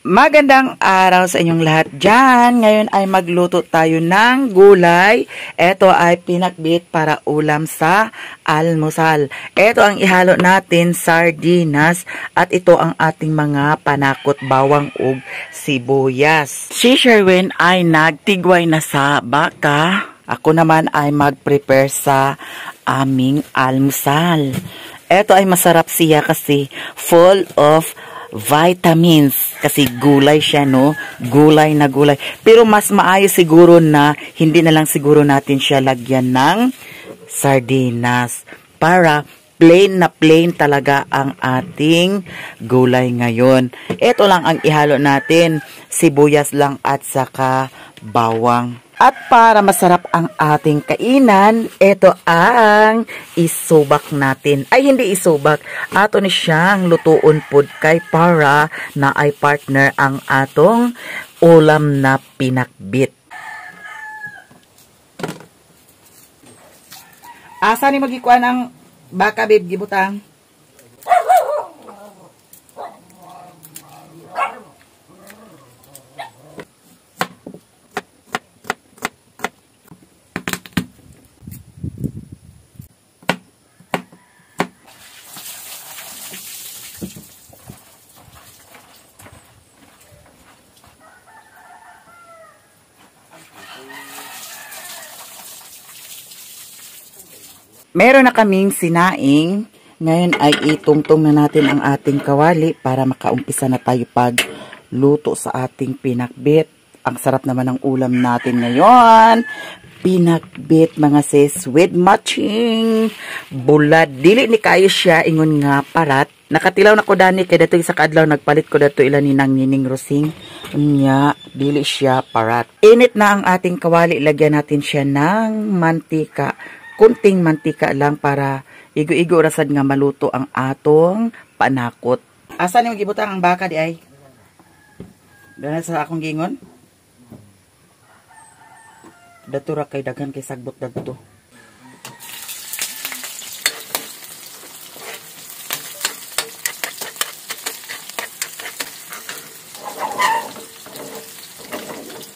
Magandang araw sa inyong lahat dyan. Ngayon ay magluto tayo ng gulay. Ito ay pinakbit para ulam sa almusal. Ito ang ihalo natin, sardinas. At ito ang ating mga panakot, bawang ug sibuyas. Si Sherwin ay nagtigway na sa baka. Ako naman ay mag-prepare sa aming almusal. Ito ay masarap siya kasi full of vitamins. Kasi gulay siya, no? Gulay na gulay. Pero mas maayos siguro na hindi na lang siguro natin siya lagyan ng sardinas. Para plain na plain talaga ang ating gulay ngayon. Ito lang ang ihalo natin. Sibuyas lang at saka bawang. At para masarap ang ating kainan, ito ang isubak natin. Ay, hindi isubak. Ato ni siyang lutuon pod kay para na ay partner ang atong ulam na pinakbit. Asa ni magikuan ang baka, babe, gibutang? Meron na kaming sinaing. Ngayon ay itungtong na natin ang ating kawali para makaumpisa na tayo pagluto sa ating pinakbit. Ang sarap naman ng ulam natin ngayon. Pinakbit, mga sis, with matching bulad. Dili ni kayo siya ingon nga parat. Nakatilaw na ko dani kay dato sa kadlaw nagpalit ko dato ila ni nang Nining Rosing. Nya, dili siya parat. Init na ang ating kawali, lagyan natin siya ng mantika. Kunting mantika lang para igo-igo rasad nga maluto ang atong panakot. Asa ni magibutang ang baka di ay? Dahil sa akong gingon? Datura kay daghan kay sagbot dagto.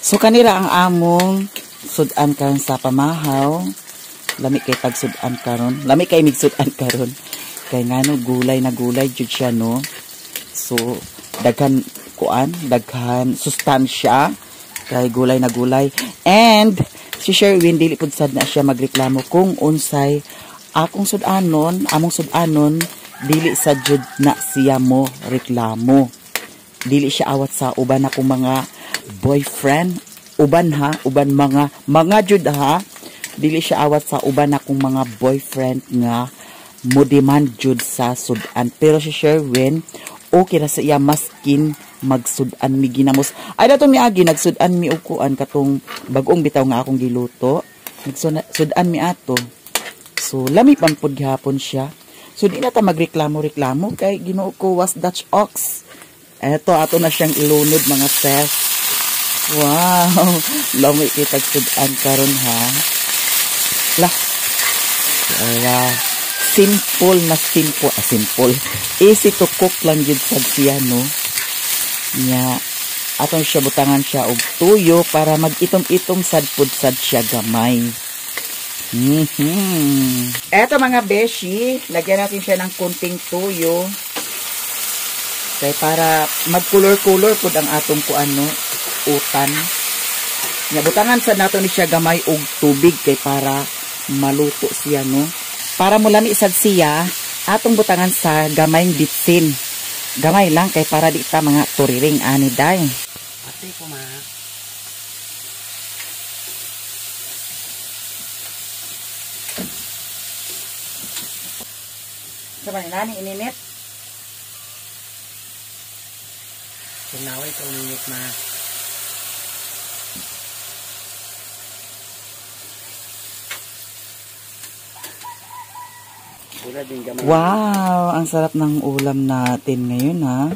So kanira ang among sudan karon sa pamahaw. Lami kay tagsudan karon. Lami kay migsudan karon. Kay ngano gulay na gulay jud siya, no. So daghan kuan, daghan sustansya kay gulay na gulay. And si Sherwin dili pud sad na siya magreklamo kung unsay akong sudanon, among sudanon dili sad jud na siya mo reklamo. Dili siya awat sa uban akong mga boyfriend, uban ha, uban mga jud ha. Dili siya awat sa uban akong mga boyfriend nga mo demand jud sa sudan. Pero si Sherwin, okay na sa iya maskin magsudan mi ginamos. Ay dato mi agi nagsudan mi og kuan katong bag-ong bitaw nga akong giluto. Nagsudan mi ato. So lami pan pud gihapon siya. So di na ta magreklamo-reklamo kay Ginoo ko was Dutch ox. Eto ato na siyang ilunod, mga sis. Wow, lami kitag sudan karon ha. Lah. Simple na simple. Simple. Easy to cook lang yun sa siya, no? Nya, atong siya butangan siya og tuyo para mag-itom-itom sad-pud-sad siya gamay. Eto mga beshi, lagyan natin siya ng kunting tuyo. Kaya para mag-color-color pud ang atong kuano, utan. Nya, butangan sad nato ni siya gamay og tubig kay para maluto siya, no? Para mulami sad siya, atong butangan sa gamayng bitsin. Gamay lang kay para di ta mga turiring ani day. Ate ko ma. Sabay nani ininit. Kunaway ko minute ma. Wow, ang sarap ng ulam natin ngayon, ha.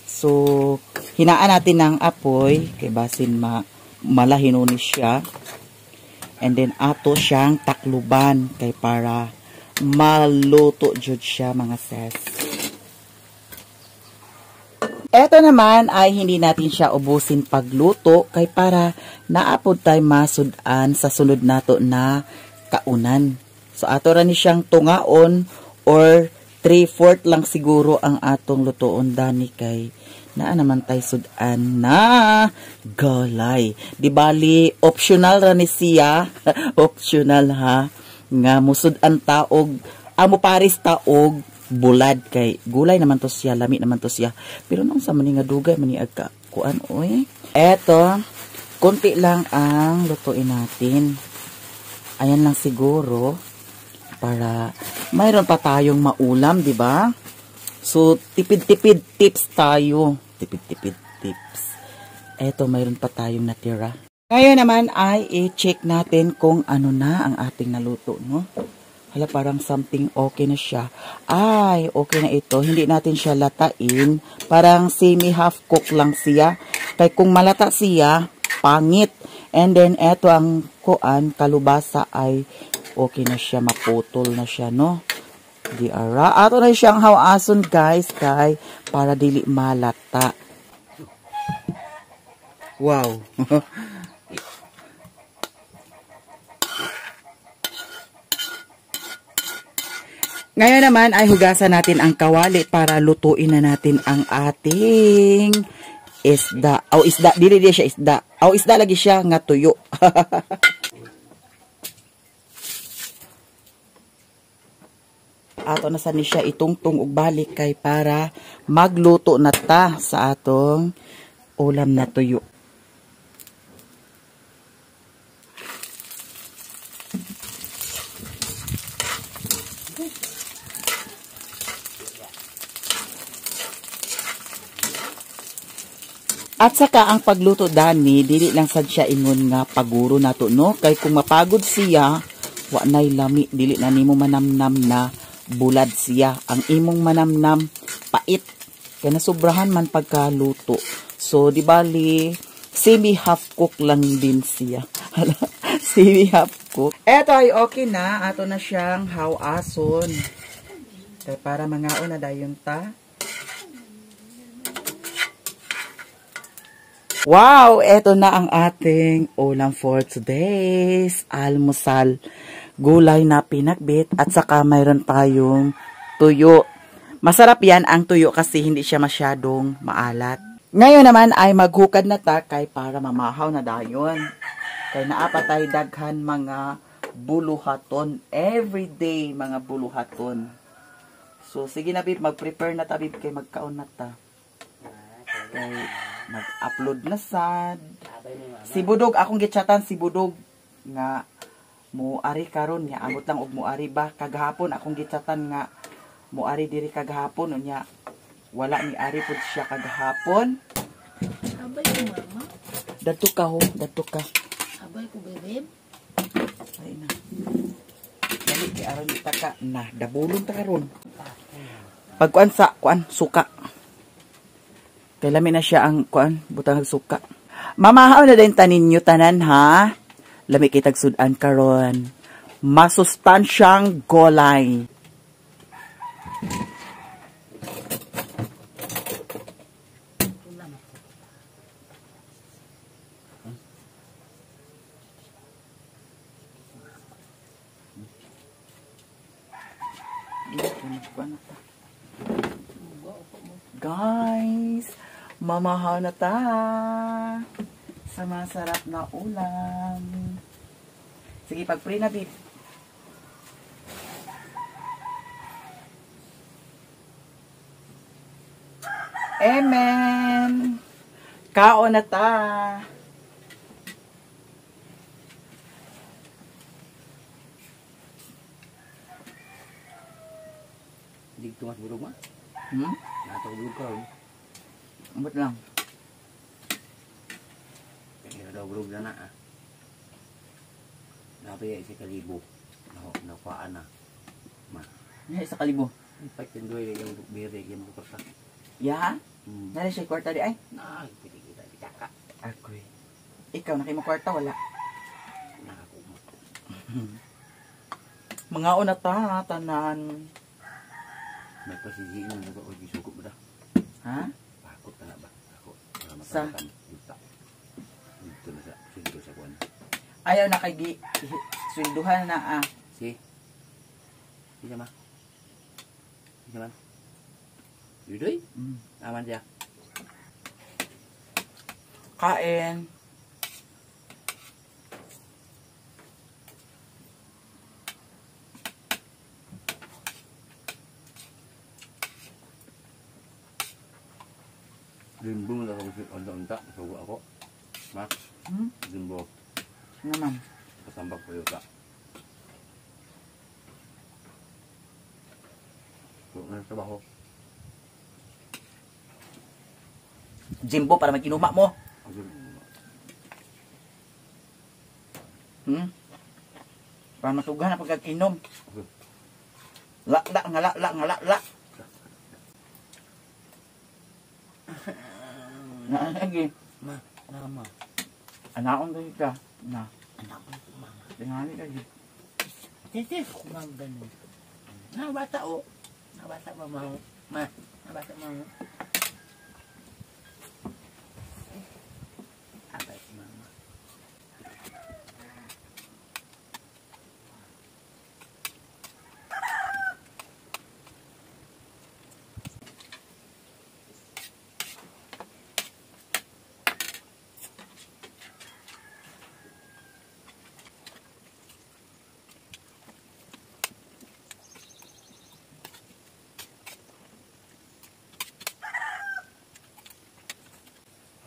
So, hinaan natin ng apoy kay basin malahinunis siya. And then ato siyang takluban kay para maluto jud siya, mga sis. Eto naman ay hindi natin siya ubusin pagluto kay para naapod tayo masudan sa sunod nato na kaunan. So ato ra ni siyang tungaon or 3/4 lang siguro ang atong lutoon dani kay naa naman tay sudan na gulay. Di bali optional ra ni siya, optional ha nga musudan taog amo paris taog bulad kay gulay naman to siya, lami naman to siya. Pero nung sa mani nga dugay mani agka kuan oy. Eto, konti lang ang lutuin natin. Ayan lang siguro para mayroon pa tayong maulam, di ba? So tipid-tipid tips tayo. Tipid-tipid tips. Eto, mayroon pa tayong natira. Ngayon naman ay i-check natin kung ano na ang ating naluto, no? Hala, parang something okay na siya. Ay, okay na ito. Hindi natin siya latain. Parang semi-half cook lang siya. Kaya kung malata siya, pangit. And then, eto ang kuan, kalubasa ay okay na siya. Maputol na siya, no? Di ara. Ato na siyang hawason, guys. Kay para dili malata. Wow. Ngayon naman ay hugasan natin ang kawali para lutuin na natin ang ating isda. Aw isda, dili siya isda. Aw isda lagi siya nga tuyo. Ato na sa ni siya itungtong og balik kay para magluto na ta sa atong ulam na tuyo. At saka ang pagluto dani, dili lang sad siya ingon nga paguro nato, no? Kay kung mapagod siya, wa nay lami, dili na nimo manamnam na bulad siya. Ang imong manamnam pait. Kaya nasubrahan man pagkaluto. So di bali semi half cook lang din siya. Semi half cook. Eto ay okay na, ato na siyang hawason. Kay para mangaon na dayon ta. Wow! Eto na ang ating ulam for today's almusal. Gulay na pinakbit at saka mayroon tayong tuyo. Masarap yan ang tuyo kasi hindi siya masyadong maalat. Ngayon naman ay maghukad na ta kay para mamahaw na dayon. Kay naapatay daghan mga buluhaton. Everyday mga buluhaton. So sige na bib, mag-prepare na ta bib kay magkaon na ta. Kay mag-upload na sad. Si Budog, akong gichatan si Budog nga muari karon nga amot lang og muari ba kagahapon akong gichatan nga muari diri kagahapon unya wala ni ari pud siya kagahapon. Abay ko mama. Dadto ka ho, dadto ka. Abay ko bebe. Ay na. Dali kay aron di ta ka na dabulon ta karon. Pagkuan sa kuan suka. Kay lami na siya ang kuan butang suka. Mamahaw na din tanin nyo tanan ha. Lami kay tagsudan karon. Masustansyang golay. Guys, mamahaw na ta sa masarap na ulam. Sige, pag-pray na, babe. Amen. Kaon na ta. Hindi tumas burog ma? Natulog ka. Ambot lang. Kaya daw burog na na. Napaya si kalibo. Nakuhaan na. Ma. Ay, sa kalibo. Ipak tindoy yung bire yung bukas. Ya? Nala siya kwarta di ay? Nah, pwede kita bitaka. Ako'y. Ikaw, na kayo mo kwarta, wala. Nakakumot. Mga una ta, tanan. May pasisiin mo ba o gisuko ba? Ha? Pakot na Sa? Dito na sa sinto sa kuwan. Ayaw na kay swelduhan na Si. Isa ma. Isa man. Yudoy? Mm. Aman siya. Kain. Limbong na ako unta-unta. Sugo ako. Ma. Hmm? Limbo. Naman. Pasambak ko yung ka. Sugo na sa baho. Jimbo para mag-inuma mo. Hmm? Para matugahan ang pagkag-inom. La, nga la. Na, lagi. Ma, nama. Anaon kayo ka. Na. Anak ko mama. Tingali lagi. Titis ko mama ganun. Nabata o. Nabata mama. Ma, nabata mama. Abay mama.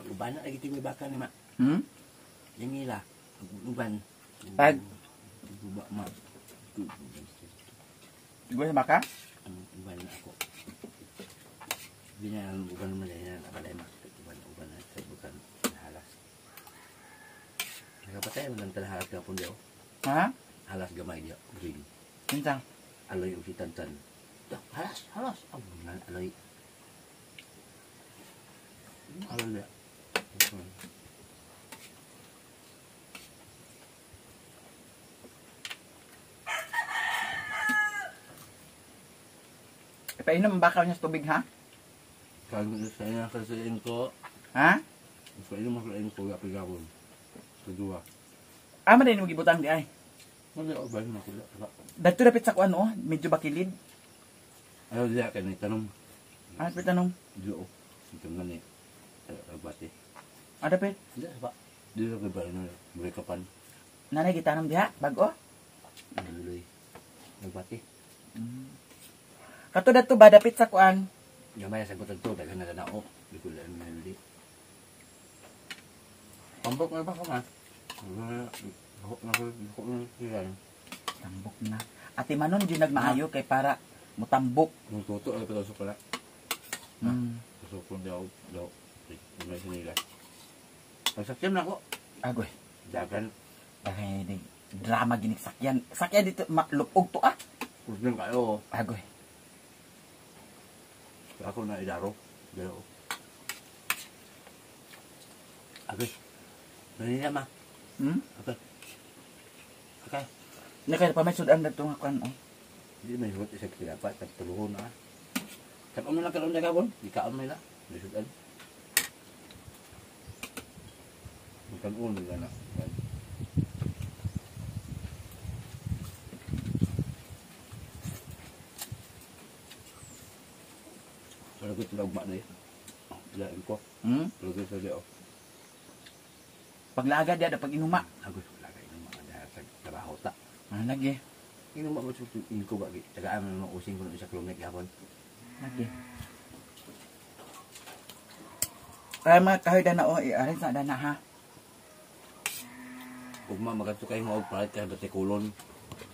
Uban na lagi ito may baka ni ma. Hmm? Yang ila. Uban. Pag? Uba ma. Gue baka? Uban na ako. Hindi na ang uban naman na nabalay ma. Uban na sa bukan halas. Nakapatay mo lang tala halas ka pun diyo. Ha? Halas gamay diyo. Green. Kinsang? Aloy usitan tan. Halas. Abunan aloy. Aloy diyo. Ipainom ang bakaw niya sa tubig, ha? Kalau saya kasihin ko, Ha? ini maklain ko gapi gabon. Kedua. Ama din mo gibutang di ay. Ano yung ubay mo kuya? Dagto dapit sa kuan oh, medyo bakilid. Ayaw diya ka ni tanong. Ah, dapit tanong. Diyo. Ito nga ni. Agbati. Ah, dapit. Hindi ba? Diyo ka ba na buri kapan? Nanay gitanong diha, bago. Naluloy. Agbati. Kato dagto ba dapit sa kuan? Gamay sa gutan to daghan na nao. Di ko lang naluli. Pambok na ba ka ma? Hok na sila. Tambok na. Ati manon di nagmaayo kay para mutambok. Nung tuto ay pala sa pala. Mm. So kung daw may sinila. Pagsakyan na ako. Agoy. Dagan. Ay, di drama ginik sakyan. Sakyan dito malupog to ah. Kurang kayo. Agoy. Ako na idaro. Dalo. Agos. Nanila ma. Hmm? Okay. Okay. Nakaya pa may sudan dagto nga kuan oh. Hindi may hurot isa kinapat. Tagtuluhon na. Kaon na lang karon na gabon. Di kaon may na. Bisudan. Magkaroon na na. Kalau ko tulog mak na yun. Ko. Hmm? Tulog sa diyo. Paglaga dia da pag inuma. Agos wala kayo ng mga dahil sa trabaho ta. Ah, lagi. Inuma mo sa ko ba? Tagaan mo naman using ko na isa kilomit gabon. Lagi. Kaya mga kahoy na oh, iarin sa dana ha. Ug ma magadto kay mo og palit kay batikulon.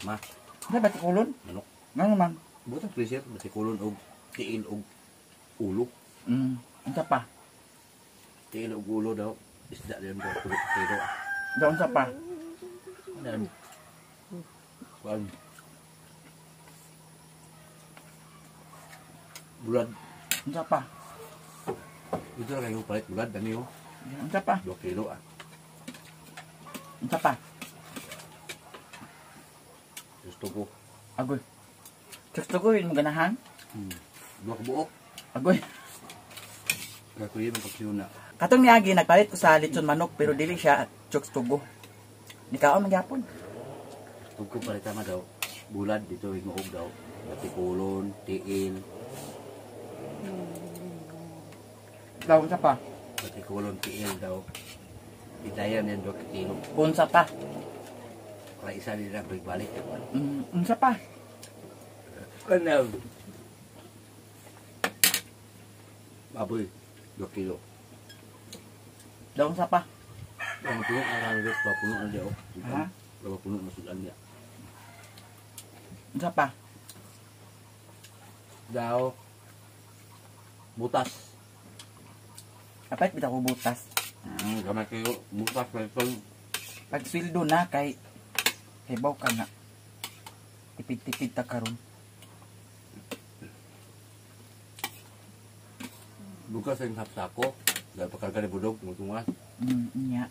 Ma, Ano ba kulon? manok. Ngano man? Butang freezer batikulon og tiil og ulo. Unsa pa? Tiil og ulo daw. Isda din daw pero Daon sa pa? ano? Kuan. Bulad. Unsa pa? Ito lang yung palit bulad. Dami mo. Unsa pa? 2 kilo ah. Unsa pa? Gusto ko. Agoy. Gusto ko yun mo ganahan? 2 ka buok. Agoy. Kakuya mo pagsiyo na. Katong niagi nagpalit ko sa lechon manok pero dili siya chokes tugo. Nikaon magyapon. Tugo pa rin tama daw. Bulad dito higuog daw. Tikulon, tiil. Daw sa pa. Tikulon, tiil daw. Itayan yan 2 kilo. Unsa pa. Kaya isa nila balik. Unsa pa. Kanaw. Baboy, 2 kilo. Daw unsa pa. Ang puno ang rangit, puno ang diyo. Ha? Puno masudan niya. Unsa pa. Daw, butas. Kapit bitaw ko butas. Kamay kayo, butas pa ito. Pag sweldo na kay baw ka na. Tipid-tipid ta karon. Bukas ang hapsako. Dahil pakarga ni budog, tumutungas. Nya.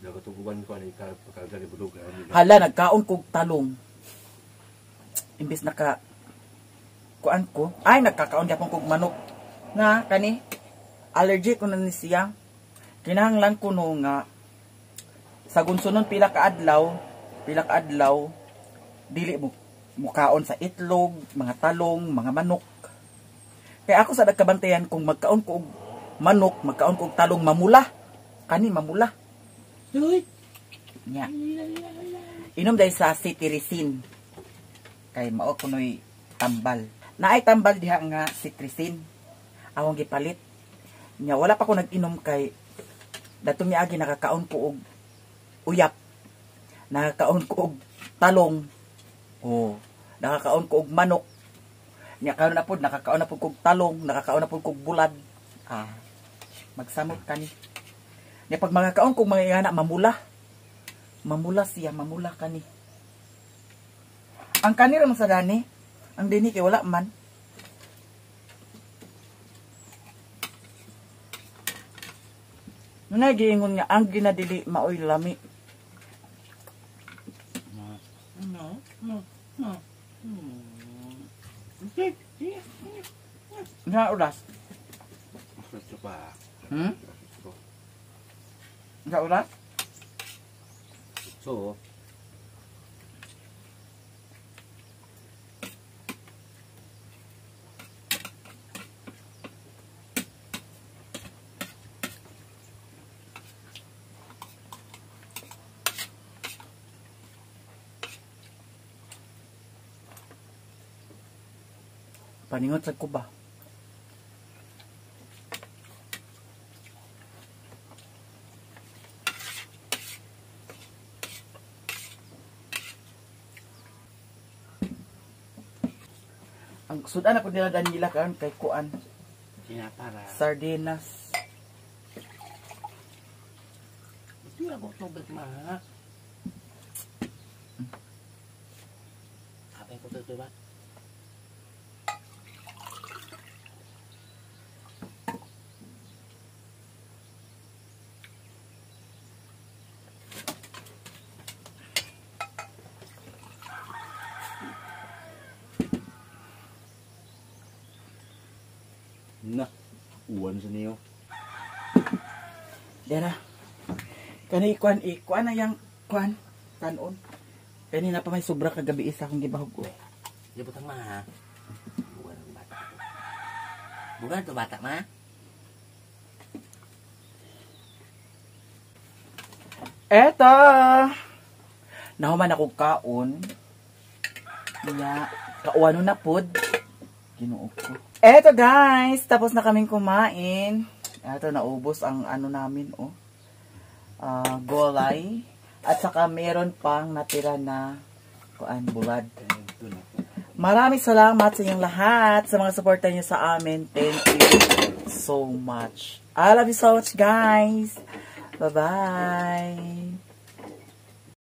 Dahil katukuban ko ang pakarga ni budog. Hala, nagkaon kog talong. Imbis naka kuan ko, ay nagkakaon gyapon kog manok. Nga kani allergic ko na ni siya. Kinahanglan ko no nga sa gunsunon pila ka adlaw dili mo mukaon sa itlog, mga talong, mga manok. Kaya ako sa nagkabantayan kung magkaon ko og manok, magkaon ko og talong mamula. Kani mamula. Nya. Inom dahil sa cetirizine. Kay mao kunoy tambal. Naay tambal diha nga cetirizine. Awang gipalit. Nya wala pa ko nag-inom kay datong niagi nakakaon ko og uyap. Nakakaon ko og talong. Oh, nakakaon ko og manok. Nya karon na pod nakakaon na pod kog talong, nakakaon na pod kog bulad. Magsamot kani. Nya pag makakaon kog mga ingana mamula. Mamula siya, mamula kani. Ang kanira mo sa dani, ang dini kay wala man. Nagiingon nga ang ginadili maoy lami. Na ulas. Gusto pa. Na ulas? So, Paningot sa ko ba? Ang sudan ako nila Danila karon kay kuan. sinapara. Sardinas. Hindi ako tubig ma. Kapay ko ito ba? Na, uwan sa niyo. Dera. Kani ikuan na yang kuan kanon. Kani na pa may sobra kagabi isa akong gibahog ko. Di butang ma ha. Bukan ang bata. Bukan to bata ma. Eto. Nahuman ako kaon. Nya, kauano na pod. Ginoo ko. Eto guys, tapos na kaming kumain. Eto, naubos ang ano namin, golay. At saka meron pang natira na kuan bulad. Maraming salamat sa inyong lahat sa mga suporta niyo sa amin. Thank you so much. I love you so much guys. Bye-bye.